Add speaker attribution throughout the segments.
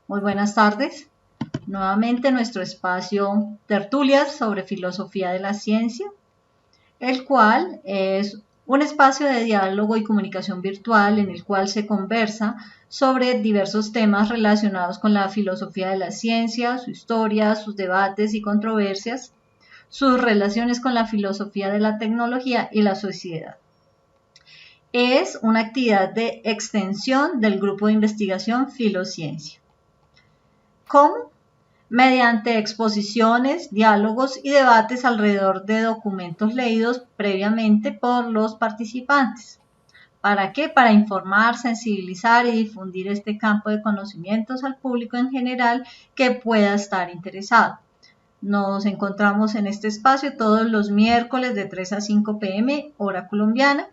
Speaker 1: Muy buenas tardes. Nuevamente nuestro espacio Tertulias sobre filosofía de la ciencia, el cual es un espacio de diálogo y comunicación virtual en el cual se conversa sobre diversos temas relacionados con la filosofía de la ciencia, su historia, sus debates y controversias, sus relaciones con la filosofía de la tecnología y la sociedad. Es una actividad de extensión del grupo de investigación Filociencia. ¿Cómo? Mediante exposiciones, diálogos y debates alrededor de documentos leídos previamente por los participantes. ¿Para qué? Para informar, sensibilizar y difundir este campo de conocimientos al público en general que pueda estar interesado. Nos encontramos en este espacio todos los miércoles de 3 a 5 p.m. hora colombiana.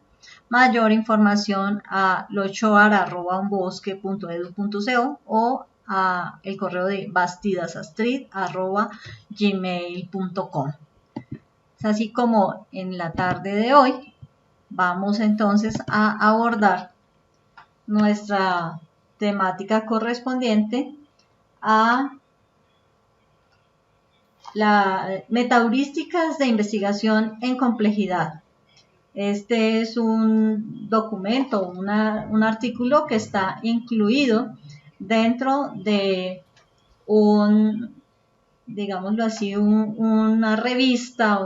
Speaker 1: Mayor información a lochoar@unbosque.edu.co o a el correo de bastidasastrid@gmail.com. Es así como en la tarde de hoy vamos entonces a abordar nuestra temática correspondiente a las metaheurísticas de investigación en complejidad. Este es un documento, un artículo que está incluido dentro de digámoslo así, una revista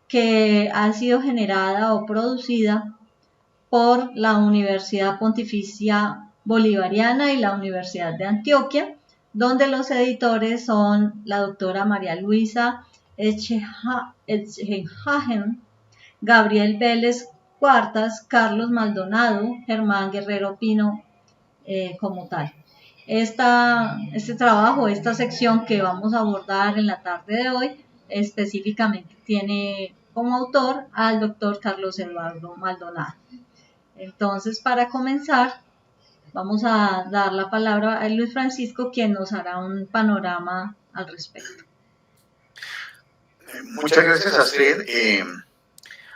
Speaker 1: que ha sido generada o producida por la Universidad Pontificia Bolivariana y la Universidad de Antioquia, donde los editores son la doctora María Luisa Etchehagen, Gabriel Vélez Cuartas, Carlos Maldonado, Germán Guerrero Pino, como tal. Este trabajo, esta sección que vamos a abordar en la tarde de hoy, específicamente tiene como autor al doctor Carlos Eduardo Maldonado. Entonces, para comenzar, vamos a dar la palabra a Luis Francisco, quien nos hará un panorama al respecto.
Speaker 2: Muchas gracias, Astrid.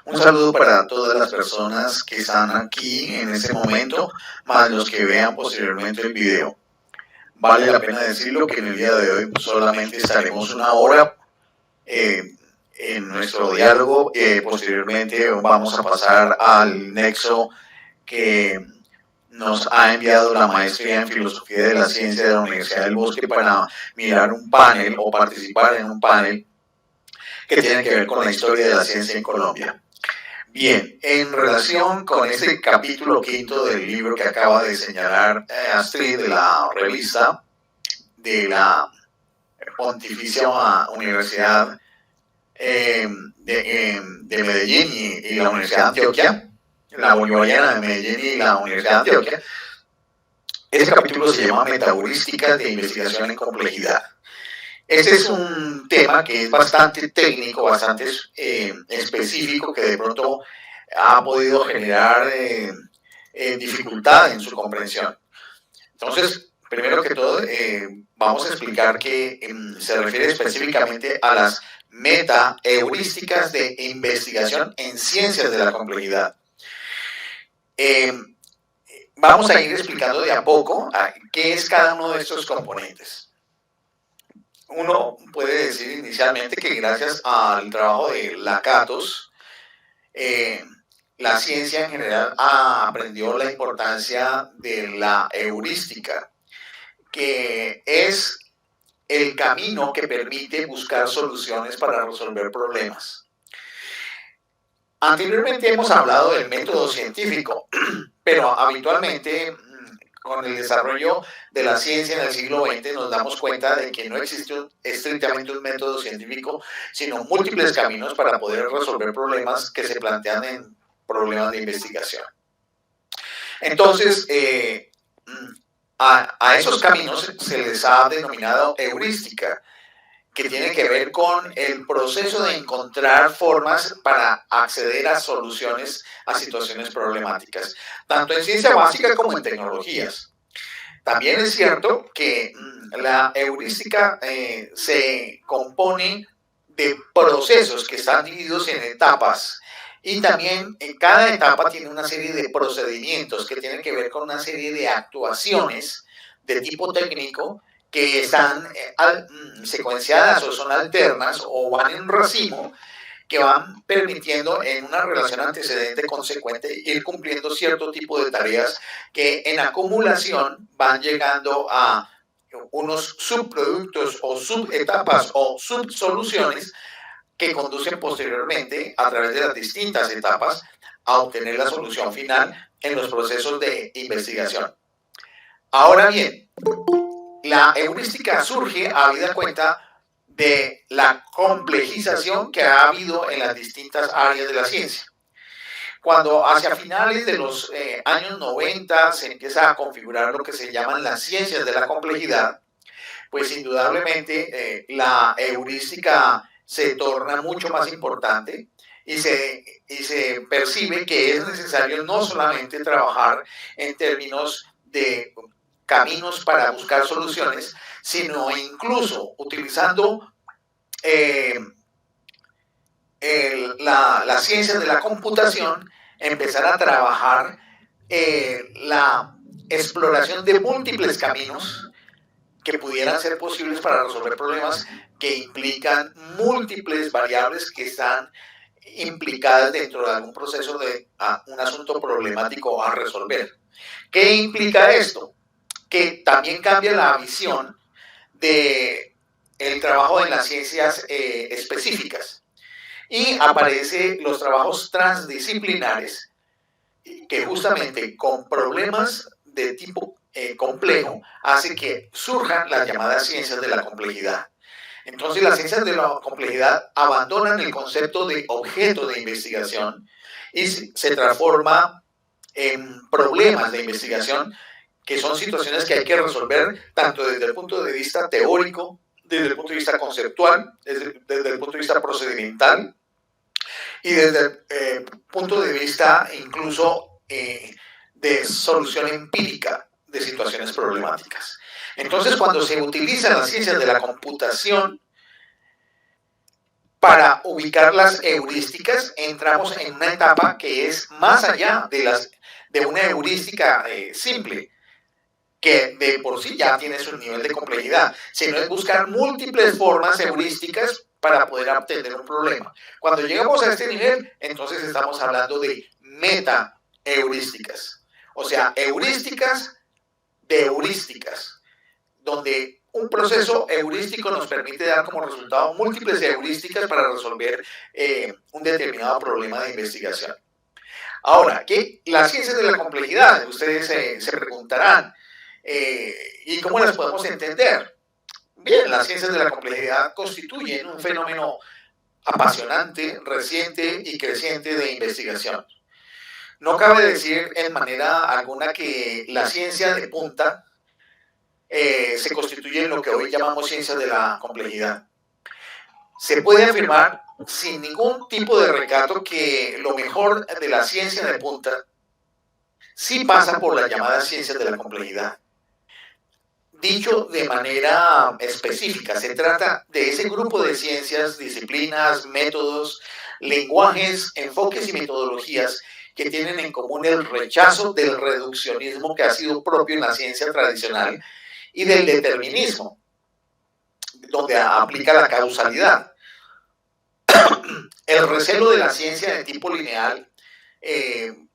Speaker 2: Un saludo para todas las personas que están aquí en este momento, más los que vean posteriormente el video. Vale la pena decirlo que en el día de hoy solamente estaremos una hora en nuestro diálogo. Posteriormente vamos a pasar al nexo que nos ha enviado la maestría en Filosofía de la Ciencia de la Universidad del Bosque para mirar un panel o participar en un panel que tiene que ver con la historia de la ciencia en Colombia. Bien, en relación con este capítulo quinto del libro que acaba de señalar Astrid, de la revista de la Pontificia Universidad de Medellín y la Universidad de Antioquia, la Bolivariana de Medellín y la Universidad de Antioquia, este capítulo se llama Metaheurísticas de investigación en complejidad. Este es un tema que es bastante técnico, bastante específico, que de pronto ha podido generar dificultad en su comprensión. Entonces, primero que todo, vamos a explicar que se refiere específicamente a las metaheurísticas de investigación en ciencias de la complejidad. Vamos a ir explicando de a poco qué es cada uno de estos componentes. Uno puede decir inicialmente que gracias al trabajo de Lakatos, la ciencia en general aprendió la importancia de la heurística, que es el camino que permite buscar soluciones para resolver problemas. Anteriormente hemos hablado del método científico, pero habitualmente con el desarrollo de la ciencia en el siglo XX nos damos cuenta de que no existe estrictamente un método científico, sino múltiples caminos para poder resolver problemas que se plantean en problemas de investigación. Entonces, a esos caminos se les ha denominado heurística, que tiene que ver con el proceso de encontrar formas para acceder a soluciones a situaciones problemáticas, tanto en ciencia básica como en tecnologías. También es cierto que la heurística se compone de procesos que están divididos en etapas, y también en cada etapa tiene una serie de procedimientos que tienen que ver con una serie de actuaciones de tipo técnico que están secuenciadas o son alternas o van en racimo, que van permitiendo en una relación antecedente consecuente ir cumpliendo cierto tipo de tareas que en acumulación van llegando a unos subproductos o subetapas o subsoluciones que conducen posteriormente a través de las distintas etapas a obtener la solución final en los procesos de investigación. Ahora bien, la heurística surge habida cuenta de la complejización que ha habido en las distintas áreas de la ciencia. Cuando hacia finales de los años 90 se empieza a configurar lo que se llaman las ciencias de la complejidad, pues indudablemente la heurística se torna mucho más importante y se percibe que es necesario no solamente trabajar en términos de caminos para buscar soluciones, sino incluso utilizando las ciencias de la computación, empezar a trabajar la exploración de múltiples caminos que pudieran ser posibles para resolver problemas que implican múltiples variables que están implicadas dentro de algún proceso de un asunto problemático a resolver. ¿Qué implica esto? Que también cambia la visión del trabajo en las ciencias específicas y aparecen los trabajos transdisciplinares que justamente con problemas de tipo complejo hace que surjan las llamadas ciencias de la complejidad. Entonces las ciencias de la complejidad abandonan el concepto de objeto de investigación y se transforma en problemas de investigación, que son situaciones que hay que resolver tanto desde el punto de vista teórico, desde el punto de vista conceptual, desde el punto de vista procedimental y desde el punto de vista incluso de solución empírica de situaciones problemáticas. Entonces, cuando se utilizan las ciencias de la computación para ubicar las heurísticas, entramos en una etapa que es más allá de una heurística simple, que de por sí ya tiene su nivel de complejidad, sino es buscar múltiples formas heurísticas para poder obtener un problema. Cuando llegamos a este nivel, entonces estamos hablando de meta-heurísticas, o sea, heurísticas de heurísticas, donde un proceso heurístico nos permite dar como resultado múltiples heurísticas para resolver un determinado problema de investigación. Ahora, ¿qué? Las ciencias de la complejidad, ustedes se preguntarán, ¿y cómo las podemos entender? Bien, las ciencias de la complejidad constituyen un fenómeno apasionante, reciente y creciente de investigación. No cabe decir en manera alguna que la ciencia de punta se constituye en lo que hoy llamamos ciencias de la complejidad. Se puede afirmar sin ningún tipo de recato que lo mejor de la ciencia de punta sí pasa por las llamadas ciencias de la complejidad. Dicho de manera específica, se trata de ese grupo de ciencias, disciplinas, métodos, lenguajes, enfoques y metodologías que tienen en común el rechazo del reduccionismo que ha sido propio en la ciencia tradicional y del determinismo, donde aplica la causalidad. El recelo de la ciencia de tipo lineal, en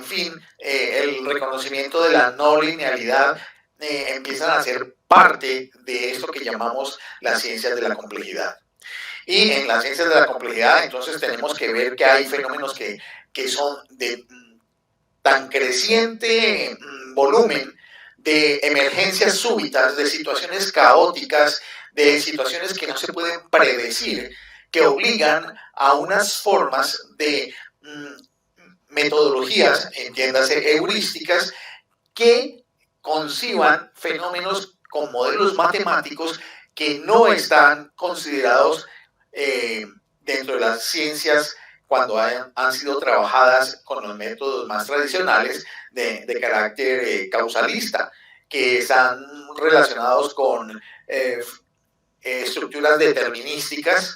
Speaker 2: fin, el reconocimiento de la no linealidad, empiezan a ser parte de esto que llamamos las ciencias de la complejidad. Y en las ciencias de la complejidad, entonces tenemos que ver que hay fenómenos que son de tan creciente volumen, de emergencias súbitas, de situaciones caóticas, de situaciones que no se pueden predecir, que obligan a unas formas de metodologías, entiéndase heurísticas, que conciban fenómenos con modelos matemáticos que no están considerados dentro de las ciencias cuando han sido trabajadas con los métodos más tradicionales de carácter causalista, que están relacionados con estructuras determinísticas,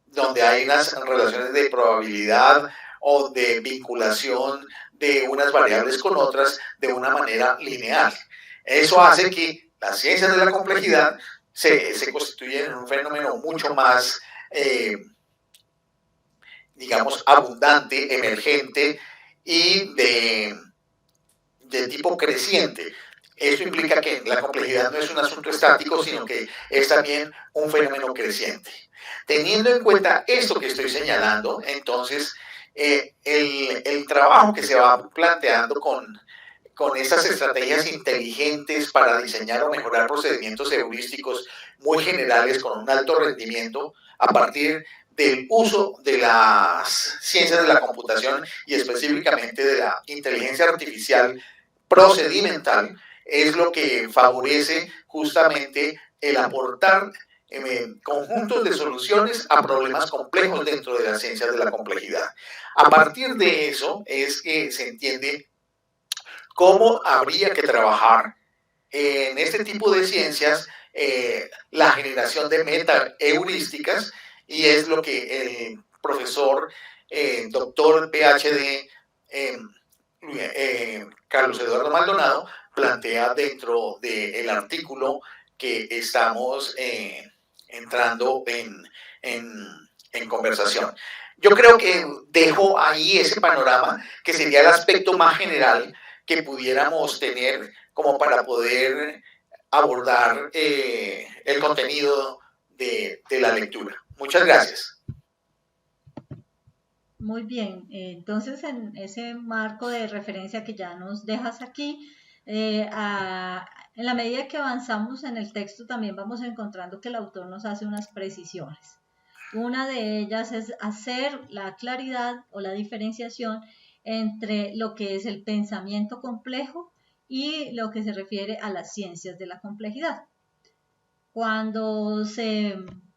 Speaker 2: donde hay unas relaciones de probabilidad o de vinculación de unas variables con otras de una manera lineal. Eso hace que las ciencias de la complejidad se constituyen en un fenómeno mucho más, digamos, abundante, emergente y de tipo creciente. Esto implica que la complejidad no es un asunto estático, sino que es también un fenómeno creciente. Teniendo en cuenta esto que estoy señalando, entonces el trabajo que se va planteando con estas estrategias inteligentes para diseñar o mejorar procedimientos heurísticos muy generales con un alto rendimiento a partir del uso de las ciencias de la computación y específicamente de la inteligencia artificial procedimental, es lo que favorece justamente el aportar conjuntos de soluciones a problemas complejos dentro de las ciencias de la complejidad. A partir de eso es que se entiende cómo habría que trabajar en este tipo de ciencias la generación de meta-heurísticas, y es lo que el profesor, doctor PhD Carlos Eduardo Maldonado plantea dentro del artículo que estamos entrando en conversación. Yo creo que dejo ahí ese panorama que sería el aspecto más general que pudiéramos tener como para poder abordar el contenido de la lectura. Muchas gracias.
Speaker 1: Muy bien, entonces en ese marco de referencia que ya nos dejas aquí, en la medida que avanzamos en el texto también vamos encontrando que el autor nos hace unas precisiones. Una de ellas es hacer la claridad o la diferenciación entre lo que es el pensamiento complejo y lo que se refiere a las ciencias de la complejidad. Cuando se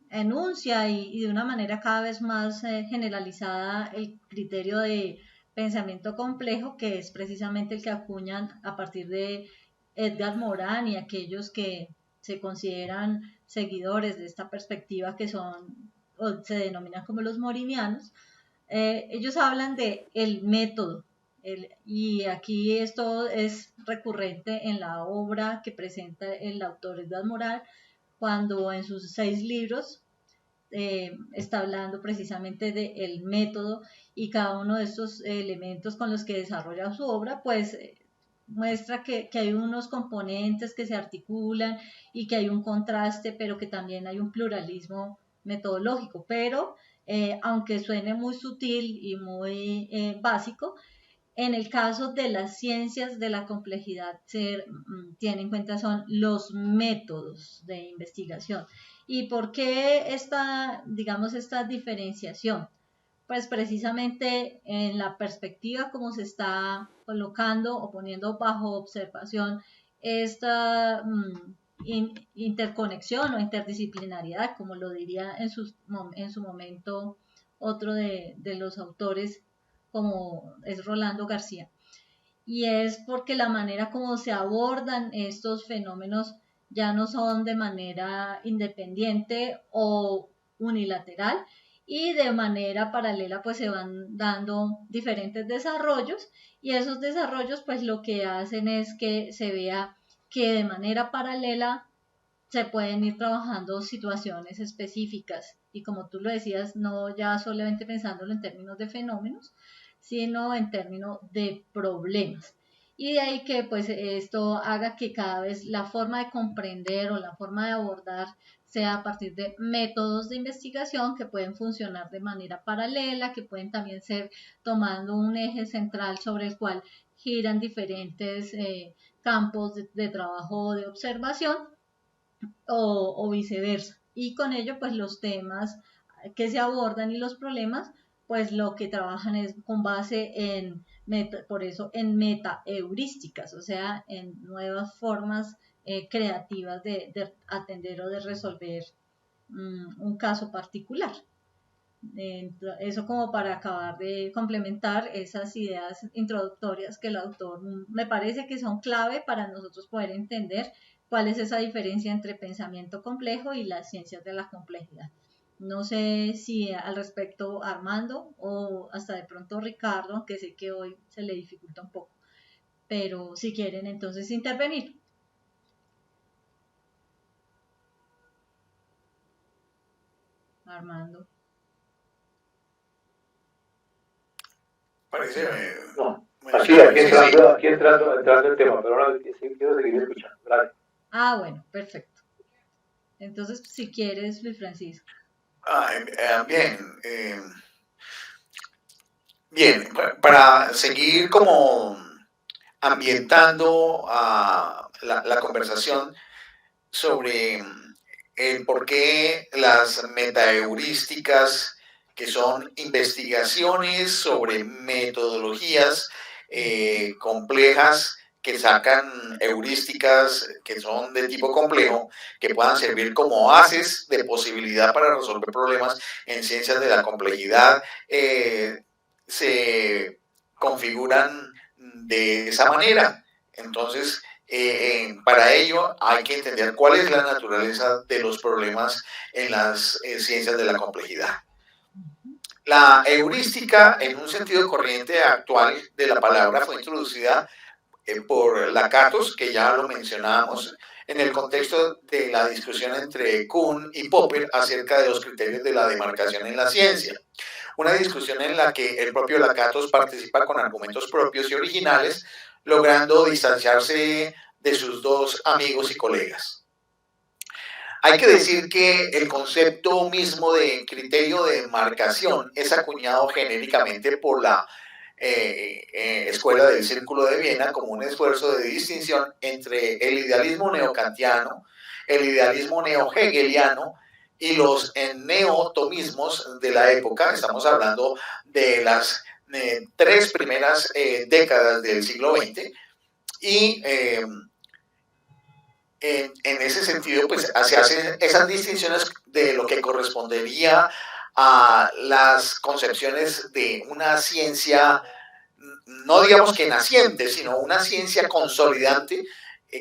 Speaker 1: enuncia y de una manera cada vez más generalizada el criterio de pensamiento complejo, que es precisamente el que acuñan a partir de Edgar Morin y aquellos que se consideran seguidores de esta perspectiva, que son o se denominan como los morinianos. Ellos hablan de el método, y aquí esto es recurrente en la obra que presenta el autor Edgar Morin, cuando en sus 6 libros está hablando precisamente del método, y cada uno de estos elementos con los que desarrolla su obra, pues muestra que hay unos componentes que se articulan y que hay un contraste, pero que también hay un pluralismo metodológico. Pero aunque suene muy sutil y muy básico, en el caso de las ciencias de la complejidad, se tiene en cuenta son los métodos de investigación. ¿Y por qué esta, digamos, esta diferenciación? Pues precisamente en la perspectiva como se está colocando o poniendo bajo observación esta interconexión o interdisciplinariedad, como lo diría en su momento otro de los autores, como es Rolando García. Y es porque la manera como se abordan estos fenómenos ya no son de manera independiente o unilateral, y de manera paralela pues se van dando diferentes desarrollos, y esos desarrollos pues lo que hacen es que se vea que de manera paralela se pueden ir trabajando situaciones específicas, y como tú lo decías, no ya solamente pensándolo en términos de fenómenos, sino en términos de problemas. Y de ahí que pues esto haga que cada vez la forma de comprender o la forma de abordar sea a partir de métodos de investigación que pueden funcionar de manera paralela, que pueden también ser tomando un eje central sobre el cual giran diferentes campos de trabajo o de observación, o viceversa. Y con ello, pues los temas que se abordan y los problemas, pues lo que trabajan es con base en, por eso, en meta-heurísticas, o sea, en nuevas formas creativas de atender o de resolver un caso particular. Eso como para acabar de complementar esas ideas introductorias que el autor me parece que son clave para nosotros poder entender cuál es esa diferencia entre pensamiento complejo y las ciencias de la complejidad. No sé si al respecto Armando o hasta de pronto Ricardo, aunque sé que hoy se le dificulta un poco, pero si quieren entonces intervenir. Armando.
Speaker 2: Parece.
Speaker 3: No,
Speaker 2: Bueno, sí,
Speaker 3: aquí entrando el tema, pero ahora sí quiero seguir escuchando. Gracias.
Speaker 1: Ah, bueno, perfecto. Entonces, si quieres, Luis Francisco.
Speaker 2: Bien. Bien, para seguir como ambientando la conversación sobre el por qué las metaheurísticas, que son investigaciones sobre metodologías complejas que sacan heurísticas que son de tipo complejo, que puedan servir como bases de posibilidad para resolver problemas en ciencias de la complejidad, se configuran de esa manera. Entonces, para ello hay que entender cuál es la naturaleza de los problemas en las ciencias de la complejidad. La heurística, en un sentido corriente actual de la palabra, fue introducida por Lakatos, que ya lo mencionábamos, en el contexto de la discusión entre Kuhn y Popper acerca de los criterios de la demarcación en la ciencia. Una discusión en la que el propio Lakatos participa con argumentos propios y originales, logrando distanciarse de sus dos amigos y colegas. Hay que decir que el concepto mismo de criterio de demarcación es acuñado genéricamente por la Escuela del Círculo de Viena como un esfuerzo de distinción entre el idealismo neokantiano, el idealismo neo-hegeliano y los neotomismos de la época. Estamos hablando de las tres primeras décadas del siglo XX y en ese sentido, pues se hacen esas distinciones de lo que correspondería a las concepciones de una ciencia, no digamos que naciente, sino una ciencia consolidante,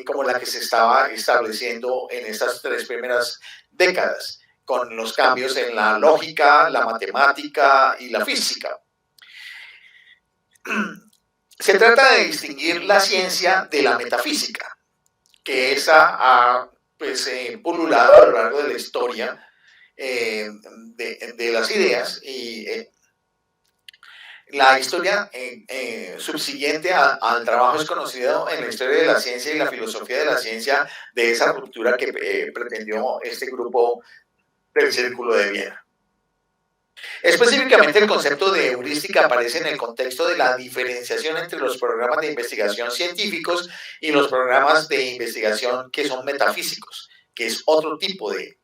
Speaker 2: como la que se estaba estableciendo en estas tres primeras décadas, con los cambios en la lógica, la matemática y la física. Se trata de distinguir la ciencia de la metafísica, que esa ha pululado a lo largo de la historia de las ideas, y la historia subsiguiente al trabajo es conocido en la historia de la ciencia y la filosofía de la ciencia de esa ruptura que pretendió este grupo del Círculo de Viena. Específicamente, el concepto de heurística aparece en el contexto de la diferenciación entre los programas de investigación científicos y los programas de investigación que son metafísicos, que es otro tipo de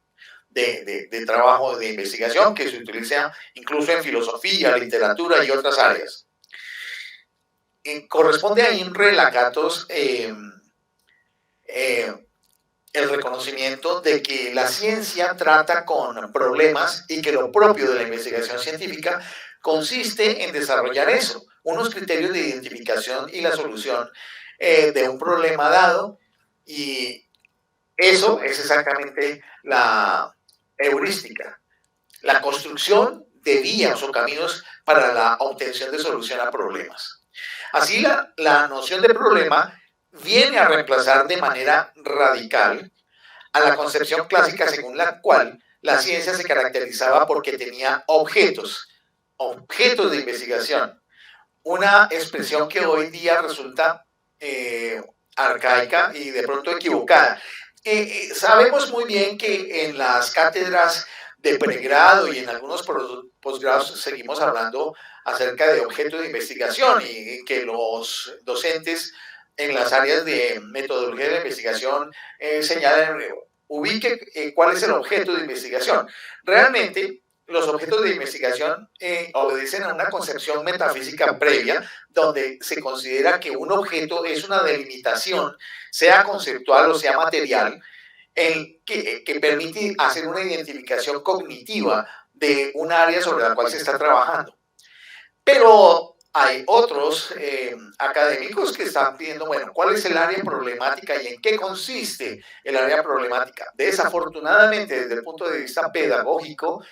Speaker 2: trabajo de investigación que se utiliza incluso en filosofía, literatura y otras áreas. Corresponde a Imre Lakatos el reconocimiento de que la ciencia trata con problemas y que lo propio de la investigación científica consiste en desarrollar eso, unos criterios de identificación y la solución de un problema dado, y eso es exactamente la heurística, la construcción de vías o caminos para la obtención de solución a problemas. Así, la noción de problema viene a reemplazar de manera radical a la concepción clásica según la cual la ciencia se caracterizaba porque tenía objetos de investigación, una expresión que hoy día resulta arcaica y de pronto equivocada. Sabemos muy bien que en las cátedras de pregrado y en algunos posgrados seguimos hablando acerca de objetos de investigación, y que los docentes en las áreas de metodología de la investigación señalan, ubique cuál es el objeto de investigación. Realmente, los objetos de investigación obedecen a una concepción metafísica previa, donde se considera que un objeto es una delimitación, sea conceptual o sea material, que permite hacer una identificación cognitiva de un área sobre la cual se está trabajando. Pero hay otros académicos que están pidiendo, bueno, ¿cuál es el área problemática y en qué consiste el área problemática? Desafortunadamente, desde el punto de vista pedagógico,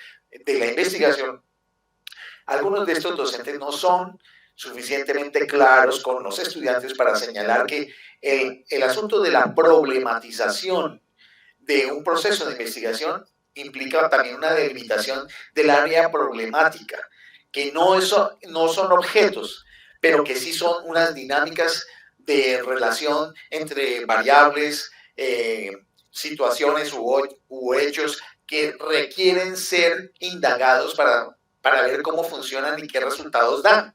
Speaker 2: de la investigación, algunos de estos docentes no son suficientemente claros con los estudiantes para señalar que el asunto de la problematización de un proceso de investigación implica también una delimitación del área problemática, que no son objetos, pero que sí son unas dinámicas de relación entre variables, situaciones u hechos que requieren ser indagados para ver cómo funcionan y qué resultados dan.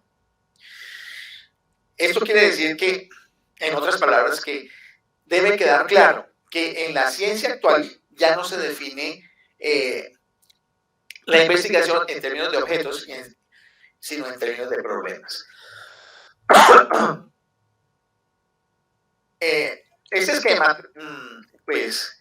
Speaker 2: Esto quiere decir que, en otras palabras, que debe quedar claro que en la ciencia actual ya no se define la investigación en términos de objetos, sino en términos de problemas. Este esquema, pues,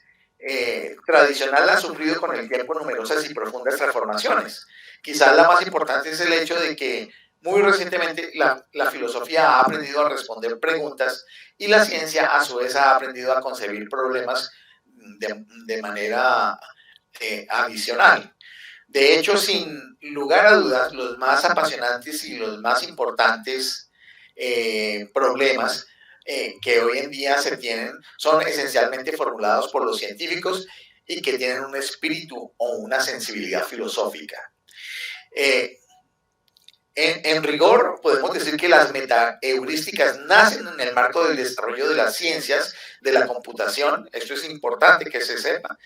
Speaker 2: tradicional ha sufrido con el tiempo numerosas y profundas transformaciones. Quizás la más importante es el hecho de que muy recientemente la filosofía ha aprendido a responder preguntas y la ciencia a su vez ha aprendido a concebir problemas de manera adicional. De hecho, sin lugar a dudas, los más apasionantes y los más importantes problemas que hoy en día se tienen son esencialmente formulados por los científicos y que tienen un espíritu o una sensibilidad filosófica. En rigor, podemos decir que las metaheurísticas nacen en el marco del desarrollo de las ciencias de la computación, esto es importante que se sepa,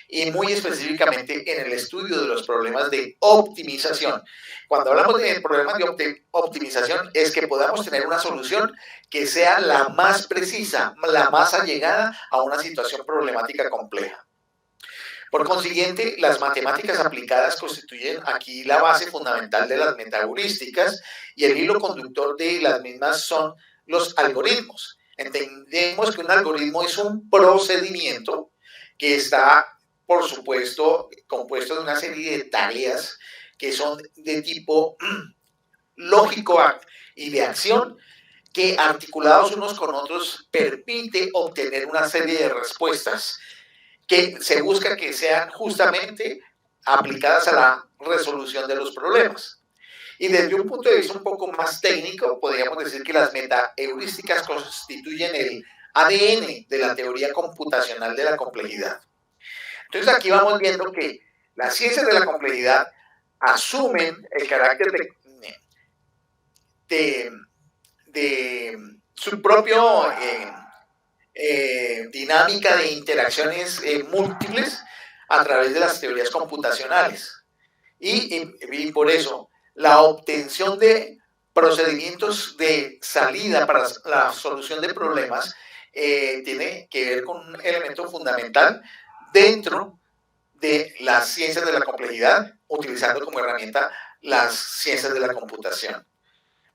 Speaker 2: y muy específicamente en el estudio de los problemas de optimización. Cuando hablamos de problemas de optimización, es que podamos tener una solución que sea la más precisa, la más allegada a una situación problemática compleja. Por consiguiente, las matemáticas aplicadas constituyen aquí la base fundamental de las metaheurísticas y el hilo conductor de las mismas son los algoritmos. Entendemos que un algoritmo es un procedimiento que está, por supuesto, compuesto de una serie de tareas que son de tipo lógico y de acción, que articulados unos con otros permite obtener una serie de respuestas que se busca que sean justamente aplicadas a la resolución de los problemas. Y desde un punto de vista un poco más técnico, podríamos decir que las metaheurísticas constituyen el ADN de la teoría computacional de la complejidad. Entonces aquí vamos viendo que las ciencias de la complejidad asumen el carácter de su propio dinámica de interacciones múltiples a través de las teorías computacionales. Y por eso la obtención de procedimientos de salida para la solución de problemas tiene que ver con un elemento fundamental dentro de las ciencias de la complejidad, utilizando como herramienta las ciencias de la computación.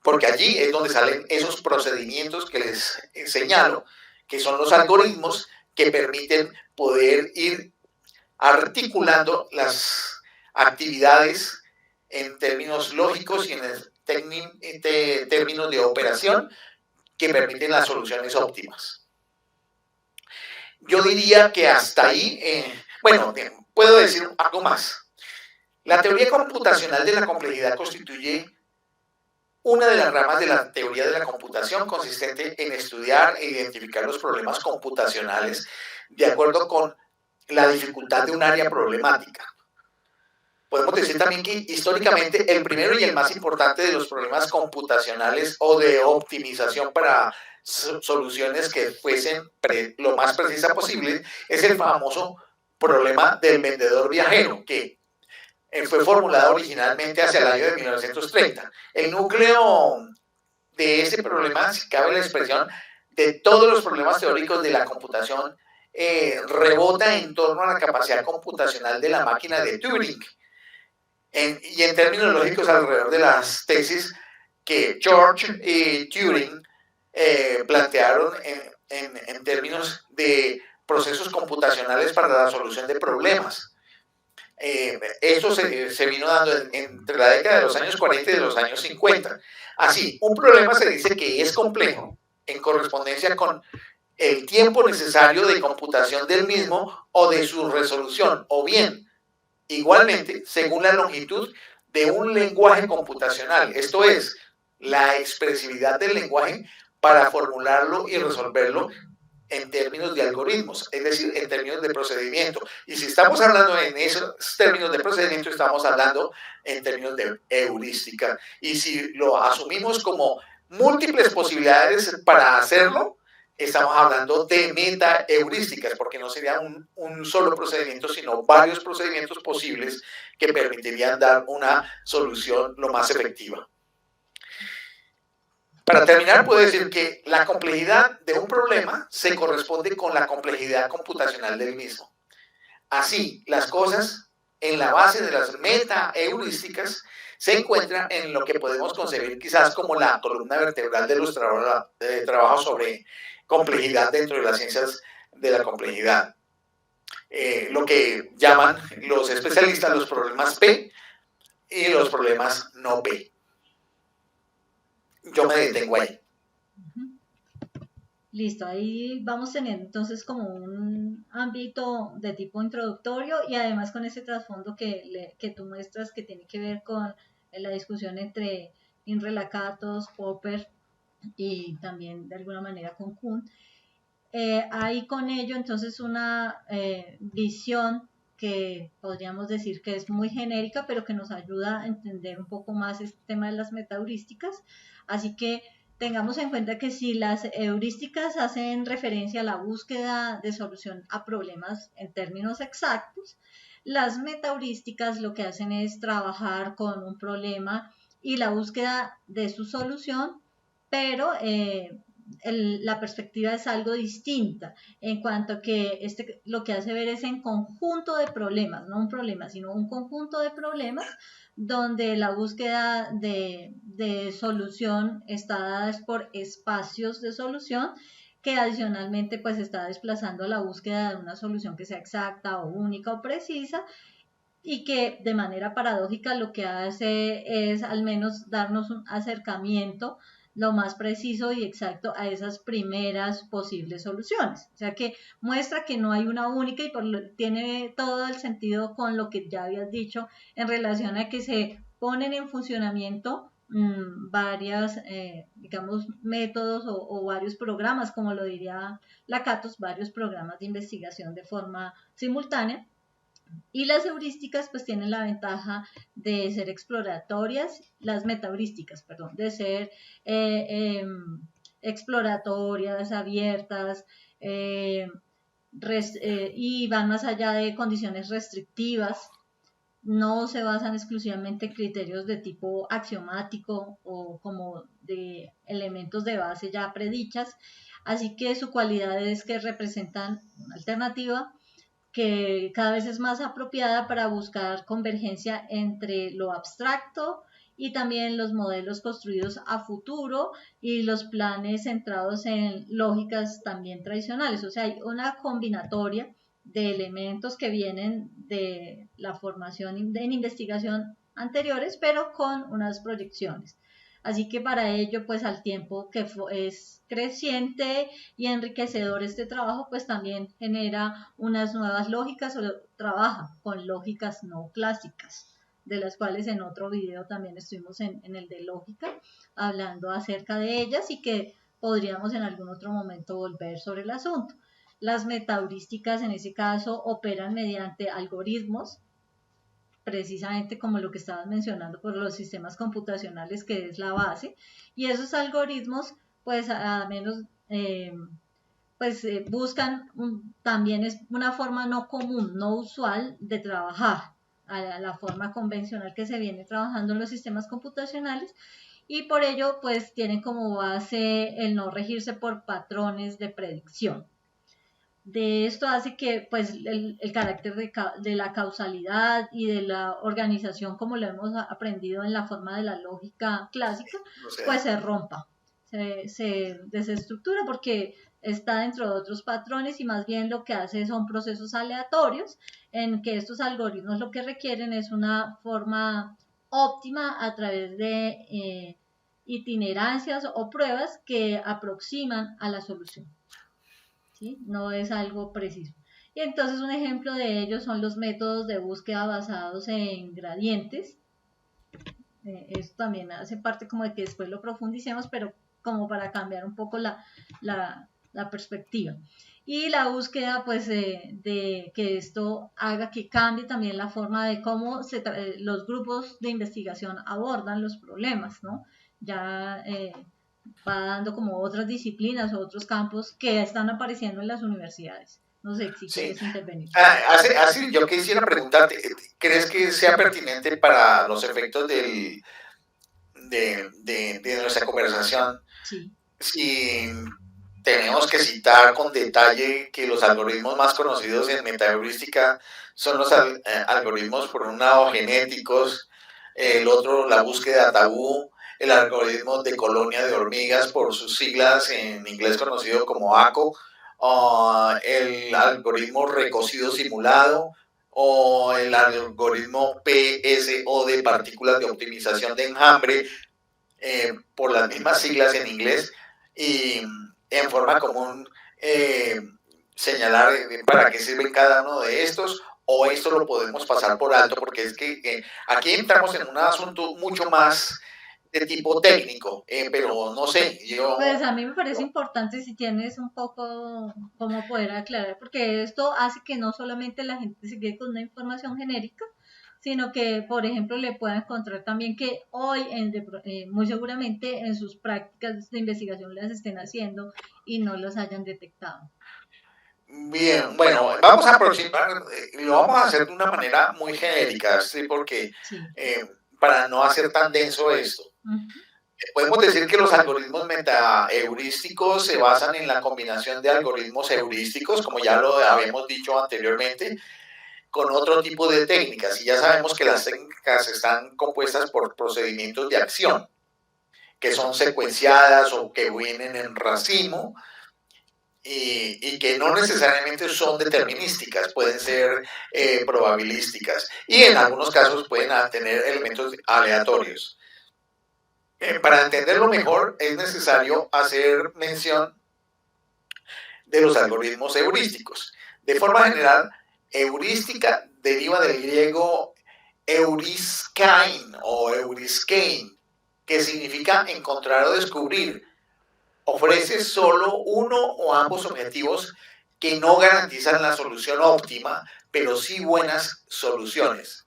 Speaker 2: Porque allí es donde salen esos procedimientos que les señalo, que son los algoritmos que permiten poder ir articulando las actividades en términos lógicos y en términos de operación que permiten las soluciones óptimas. Yo diría que hasta ahí, bueno, puedo decir algo más. La teoría computacional de la complejidad constituye una de las ramas de la teoría de la computación consistente en estudiar e identificar los problemas computacionales de acuerdo con la dificultad de un área problemática. Podemos decir también que históricamente el primero y el más importante de los problemas computacionales o de optimización para soluciones que fuesen lo más precisa posible es el famoso problema del vendedor viajero, que fue formulado originalmente hacia el año de 1930. El núcleo de ese problema, si cabe la expresión, de todos los problemas teóricos de la computación, rebota en torno a la capacidad computacional de la máquina de Turing. Y en términos lógicos, alrededor de las tesis que George y Turing plantearon en términos de procesos computacionales para la solución de problemas. Esto se vino dando entre la década de los años 40 y de los años 50. Así, un problema se dice que es complejo en correspondencia con el tiempo necesario de computación del mismo o de su resolución, o bien Igualmente, según la longitud de un lenguaje computacional, esto es, la expresividad del lenguaje para formularlo y resolverlo en términos de algoritmos, es decir, en términos de procedimiento. Y si estamos hablando en esos términos de procedimiento, estamos hablando en términos de heurística. Y si lo asumimos como múltiples posibilidades para hacerlo, estamos hablando de meta-heurísticas, porque no sería un solo procedimiento, sino varios procedimientos posibles que permitirían dar una solución lo más efectiva. Para terminar, puedo decir que la complejidad de un problema se corresponde con la complejidad computacional del mismo. Así, las cosas en la base de las meta-heurísticas se encuentran en lo que podemos concebir quizás como la columna vertebral de los trabajos sobre complejidad dentro de las ciencias de la complejidad. Lo que llaman los especialistas los problemas P y los problemas no P. Yo me detengo ahí.
Speaker 1: Listo, ahí vamos teniendo entonces como un ámbito de tipo introductorio y además con ese trasfondo que tú muestras que tiene que ver con la discusión entre Imre Lakatos, Popper y también de alguna manera con Kuhn. Hay con ello entonces una visión que podríamos decir que es muy genérica, pero que nos ayuda a entender un poco más este tema de las metaheurísticas. Así que tengamos en cuenta que si las heurísticas hacen referencia a la búsqueda de solución a problemas en términos exactos, las metaheurísticas lo que hacen es trabajar con un problema y la búsqueda de su solución, pero la perspectiva es algo distinta en cuanto a que lo que hace ver es en conjunto de problemas, no un problema, sino un conjunto de problemas donde la búsqueda de solución está dada por espacios de solución que adicionalmente pues está desplazando la búsqueda de una solución que sea exacta o única o precisa y que de manera paradójica lo que hace es al menos darnos un acercamiento lo más preciso y exacto a esas primeras posibles soluciones. O sea que muestra que no hay una única y tiene todo el sentido con lo que ya habías dicho en relación a que se ponen en funcionamiento varias, digamos, métodos o varios programas, como lo diría Lakatos, varios programas de investigación de forma simultánea. Y las heurísticas pues tienen la ventaja de ser exploratorias, las metaheurísticas, perdón, de ser exploratorias, abiertas, y van más allá de condiciones restrictivas, no se basan exclusivamente en criterios de tipo axiomático o como de elementos de base ya predichas, así que su cualidad es que representan una alternativa que cada vez es más apropiada para buscar convergencia entre lo abstracto y también los modelos construidos a futuro y los planes centrados en lógicas también tradicionales. O sea, hay una combinatoria de elementos que vienen de la formación en investigación anteriores, pero con unas proyecciones. Así que para ello, pues al tiempo que es creciente y enriquecedor este trabajo, pues también genera unas nuevas lógicas o trabaja con lógicas no clásicas, de las cuales en otro video también estuvimos en el de lógica, hablando acerca de ellas y que podríamos en algún otro momento volver sobre el asunto. Las metaheurísticas en ese caso operan mediante algoritmos, precisamente como lo que estabas mencionando por los sistemas computacionales, que es la base, y esos algoritmos pues a menos buscan también es una forma no común, no usual de trabajar, a la forma convencional que se viene trabajando en los sistemas computacionales, y por ello pues tienen como base el no regirse por patrones de predicción. De esto hace que pues el carácter de la causalidad y de la organización, como lo hemos aprendido en la forma de la lógica clásica, pues se rompa, se desestructura porque está dentro de otros patrones y más bien lo que hace son procesos aleatorios en que estos algoritmos lo que requieren es una forma óptima a través de itinerancias o pruebas que aproximan a la solución. ¿Sí? No es algo preciso. Y entonces un ejemplo de ellos son los métodos de búsqueda basados en gradientes. Esto también hace parte como de que después lo profundicemos, pero como para cambiar un poco la perspectiva. Y la búsqueda, pues, de que esto haga que cambie también la forma de cómo los grupos de investigación abordan los problemas, ¿no? Ya va dando como otras disciplinas o otros campos que están apareciendo en las universidades. No sé si
Speaker 2: Sí.
Speaker 1: quieres intervenir.
Speaker 2: Así, yo quisiera preguntarte, ¿crees que sea pertinente para los efectos de nuestra conversación
Speaker 1: Sí.
Speaker 2: si tenemos que citar con detalle que los algoritmos más conocidos en metaheurística son los algoritmos, por un lado, genéticos, el otro, la búsqueda tabú, el algoritmo de colonia de hormigas, por sus siglas en inglés conocido como ACO, el algoritmo recocido simulado, o el algoritmo PSO de partículas de optimización de enjambre, por las mismas siglas en inglés, y en forma común señalar para qué sirven cada uno de estos, o esto lo podemos pasar por alto, porque es que aquí entramos en un asunto mucho más de tipo técnico, pero no sé, yo...
Speaker 1: Pues a mí me parece importante si tienes un poco cómo poder aclarar, porque esto hace que no solamente la gente se quede con una información genérica, sino que, por ejemplo, le pueda encontrar también que hoy, muy seguramente, en sus prácticas de investigación las estén haciendo y no los hayan detectado.
Speaker 2: Bien, bueno, vamos a aproximar, lo vamos a hacer de una manera muy genérica, ¿sí? Porque
Speaker 1: Sí.
Speaker 2: para no hacer tan denso esto. Podemos decir que los algoritmos metaheurísticos se basan en la combinación de algoritmos heurísticos, como ya lo habíamos dicho anteriormente, con otro tipo de técnicas. Y ya sabemos que las técnicas están compuestas por procedimientos de acción, que son secuenciadas o que vienen en racimo, y que no necesariamente son determinísticas, pueden ser probabilísticas, y en algunos casos pueden tener elementos aleatorios. Para entenderlo mejor es necesario hacer mención de los algoritmos heurísticos. De forma general, heurística deriva del griego euriskein o euriskein, que significa encontrar o descubrir. Ofrece solo uno o ambos objetivos que no garantizan la solución óptima, pero sí buenas soluciones.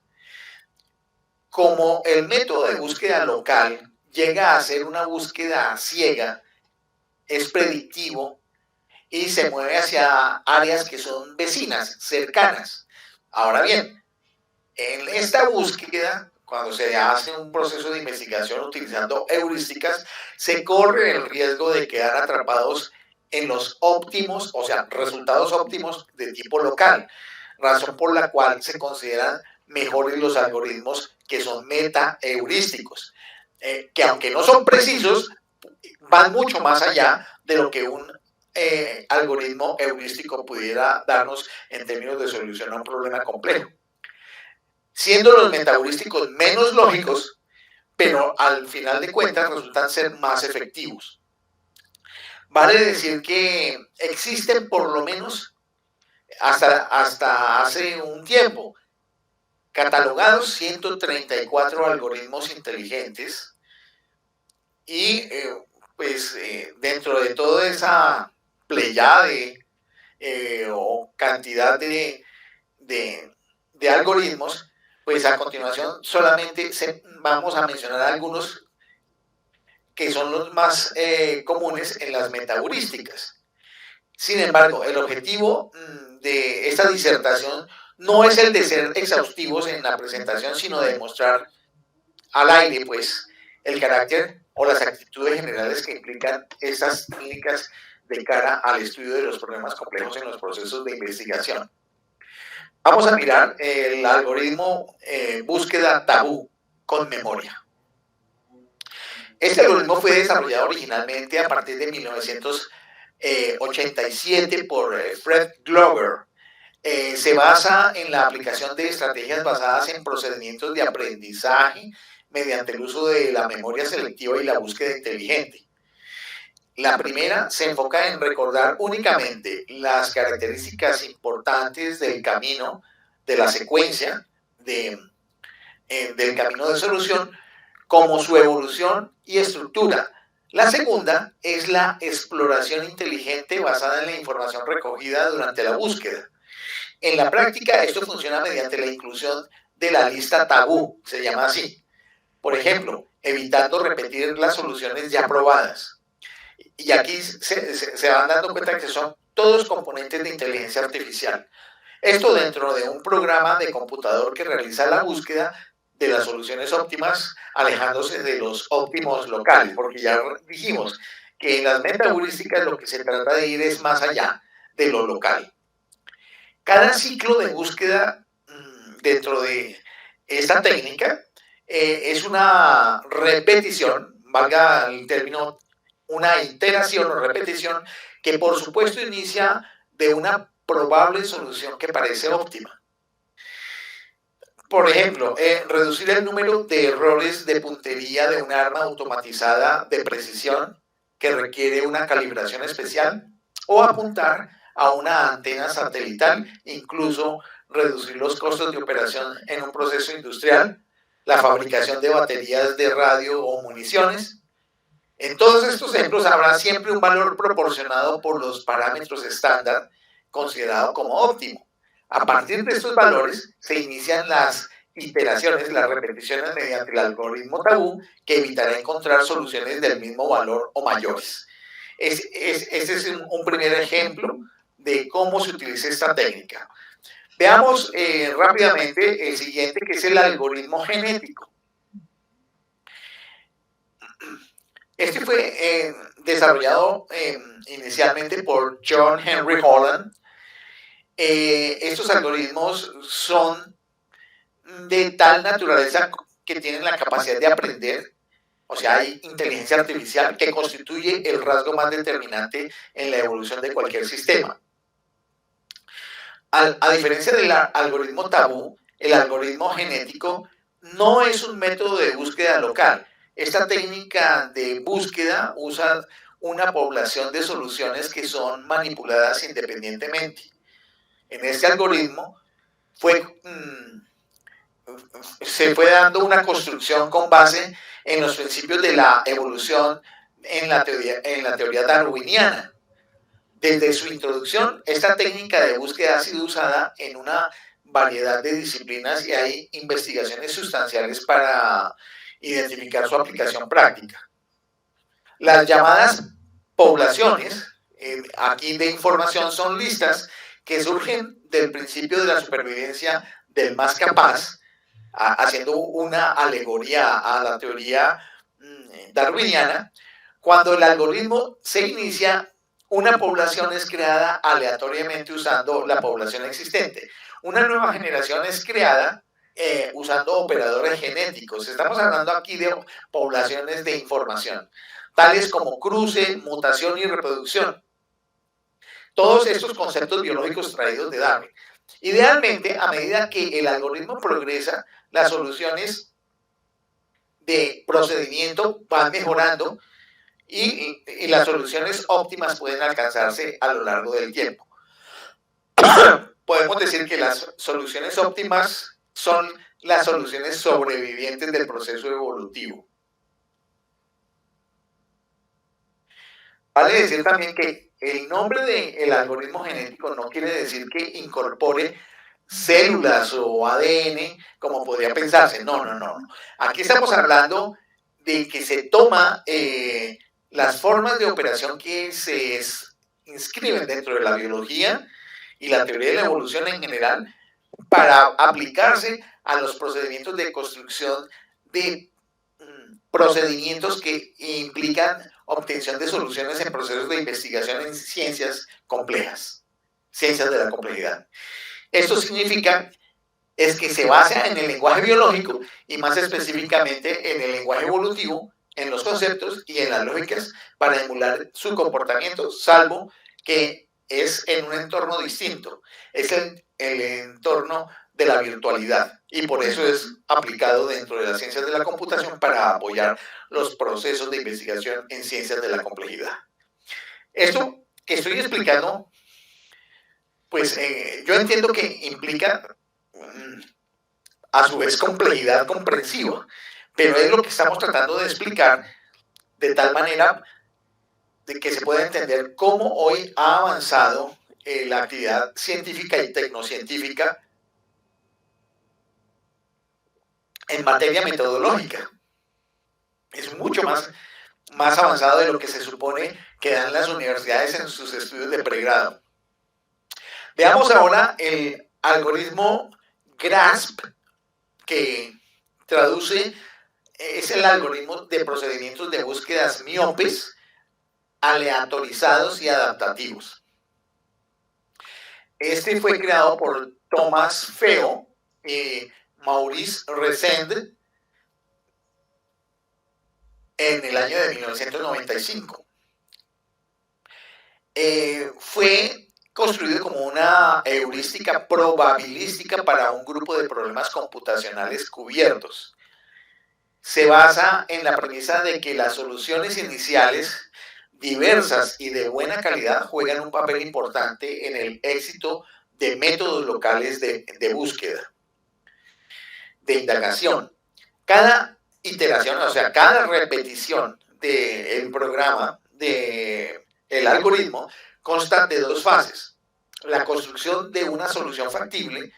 Speaker 2: Como el método de búsqueda local llega a ser una búsqueda ciega, es predictivo y se mueve hacia áreas que son vecinas, cercanas. Ahora bien, en esta búsqueda, cuando se hace un proceso de investigación utilizando heurísticas, se corre el riesgo de quedar atrapados en los óptimos, o sea, resultados óptimos de tipo local, razón por la cual se consideran mejores los algoritmos que son metaheurísticos, que aunque no son precisos, van mucho más allá de lo que un algoritmo heurístico pudiera darnos en términos de solución a un problema complejo, siendo los metaheurísticos menos lógicos, pero al final de cuentas resultan ser más efectivos. Vale decir que existen por lo menos hasta hace un tiempo catalogados 134 algoritmos inteligentes, y pues dentro de toda esa pleyada o cantidad de algoritmos, pues a continuación solamente vamos a mencionar algunos que son los más comunes en las metaheurísticas. Sin embargo, el objetivo de esta disertación no es el de ser exhaustivos en la presentación, sino de mostrar al aire, pues, el carácter o las actitudes generales que implican estas técnicas de cara al estudio de los problemas complejos en los procesos de investigación. Vamos a mirar el algoritmo búsqueda tabú con memoria. Este algoritmo fue desarrollado originalmente a partir de 1987 por Fred Glover. Se basa en la aplicación de estrategias basadas en procedimientos de aprendizaje mediante el uso de la memoria selectiva y la búsqueda inteligente. La primera se enfoca en recordar únicamente las características importantes del camino, de la secuencia del camino de solución, como su evolución y estructura. La segunda es la exploración inteligente basada en la información recogida durante la búsqueda. En la práctica, esto funciona mediante la inclusión de la lista tabú, se llama así. Por ejemplo, evitando repetir las soluciones ya probadas. Y aquí se van dando cuenta que son todos componentes de inteligencia artificial. Esto dentro de un programa de computador que realiza la búsqueda de las soluciones óptimas, alejándose de los óptimos locales, porque ya dijimos que en las metaheurísticas lo que se trata de ir es más allá de lo local. Cada ciclo de búsqueda dentro de esta técnica es una repetición, valga el término, una iteración o repetición que por supuesto inicia de una probable solución que parece óptima. Por ejemplo, reducir el número de errores de puntería de un arma automatizada de precisión que requiere una calibración especial, o apuntar a una antena satelital, incluso reducir los costos de operación en un proceso industrial, la fabricación de baterías de radio o municiones. En todos estos ejemplos habrá siempre un valor proporcionado por los parámetros estándar considerado como óptimo. A partir de estos valores se inician las iteraciones, las repeticiones mediante el algoritmo tabú que evitará encontrar soluciones del mismo valor o mayores. Este es un primer ejemplo de cómo se utiliza esta técnica. Veamos rápidamente el siguiente, que es el algoritmo genético. Este fue desarrollado inicialmente por John Henry Holland. Estos algoritmos son de tal naturaleza que tienen la capacidad de aprender, o sea, hay inteligencia artificial que constituye el rasgo más determinante en la evolución de cualquier sistema. A diferencia del algoritmo tabú, el algoritmo genético no es un método de búsqueda local. Esta técnica de búsqueda usa una población de soluciones que son manipuladas independientemente. En este algoritmo se fue dando una construcción con base en los principios de la evolución en la teoría darwiniana. Desde su introducción, esta técnica de búsqueda ha sido usada en una variedad de disciplinas y hay investigaciones sustanciales para identificar su aplicación práctica. Las llamadas poblaciones, aquí de información, son listas que surgen del principio de la supervivencia del más capaz, haciendo una alegoría a la teoría darwiniana. Cuando el algoritmo se inicia, una población es creada aleatoriamente usando la población existente. Una nueva generación es creada usando operadores genéticos. Estamos hablando aquí de poblaciones de información, tales como cruce, mutación y reproducción. Todos estos conceptos biológicos traídos de Darwin. Idealmente, a medida que el algoritmo progresa, las soluciones de procedimiento van mejorando y las soluciones óptimas pueden alcanzarse a lo largo del tiempo. Podemos decir que las soluciones óptimas son las soluciones sobrevivientes del proceso evolutivo. Vale decir también que el nombre del algoritmo genético no quiere decir que incorpore células o ADN como podría pensarse. No. Aquí estamos hablando de que se toma las formas de operación que se inscriben dentro de la biología y la teoría de la evolución en general para aplicarse a los procedimientos de construcción de procedimientos que implican obtención de soluciones en procesos de investigación en ciencias complejas, ciencias de la complejidad. Esto significa es que se basa en el lenguaje biológico y más específicamente en el lenguaje evolutivo, en los conceptos y en las lógicas para emular su comportamiento, salvo que es en un entorno distinto. Es el entorno de la virtualidad y por eso es aplicado dentro de las ciencias de la computación para apoyar los procesos de investigación en ciencias de la complejidad. Esto que estoy explicando, pues yo entiendo que implica a su vez complejidad comprensiva, pero es lo que estamos tratando de explicar de tal manera de que se pueda entender cómo hoy ha avanzado la actividad científica y tecnocientífica en materia metodológica. Es mucho más avanzado de lo que se supone que dan las universidades en sus estudios de pregrado. Veamos ahora el algoritmo GRASP, que es el algoritmo de procedimientos de búsquedas miopes, aleatorizados y adaptativos. Este fue creado por Thomas Feo y Maurice Resend en el año de 1995. Fue construido como una heurística probabilística para un grupo de problemas computacionales cubiertos. Se basa en la premisa de que las soluciones iniciales diversas y de buena calidad juegan un papel importante en el éxito de métodos locales de búsqueda, de indagación. Cada iteración, o sea, cada repetición del programa, del algoritmo, consta de dos fases: la construcción de una solución factible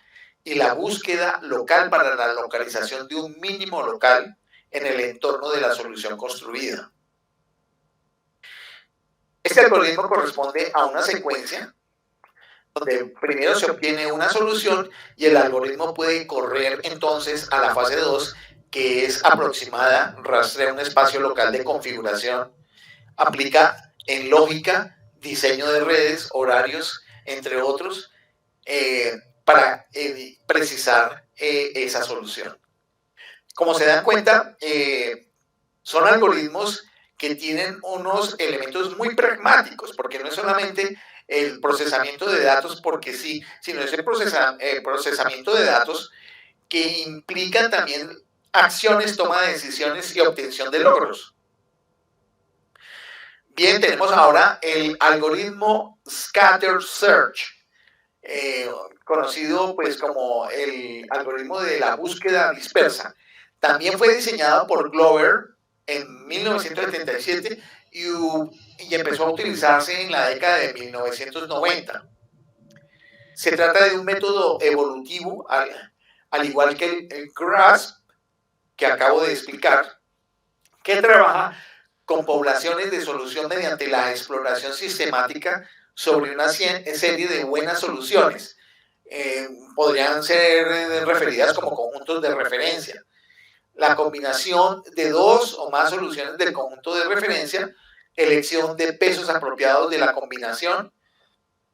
Speaker 2: y la búsqueda local para la localización de un mínimo local en el entorno de la solución construida. Este algoritmo corresponde a una secuencia donde primero se obtiene una solución y el algoritmo puede correr entonces a la fase 2, que es aproximada, rastrea un espacio local de configuración, aplica en lógica, diseño de redes, horarios, entre otros, para precisar esa solución. Como se dan cuenta, son algoritmos que tienen unos elementos muy pragmáticos, porque no es solamente el procesamiento de datos porque sí, sino es el procesamiento de datos que implica también acciones, toma de decisiones y obtención de logros. Bien, tenemos ahora el algoritmo Scatter Search, conocido pues como el algoritmo de la búsqueda dispersa. También fue diseñado por Glover en 1977 y empezó a utilizarse en la década de 1990. Se trata de un método evolutivo, al igual que el GRASP, que acabo de explicar, que trabaja con poblaciones de solución mediante la exploración sistemática sobre una serie de buenas soluciones. Podrían ser referidas como conjuntos de referencia. La combinación de dos o más soluciones del conjunto de referencia, elección de pesos apropiados de la combinación,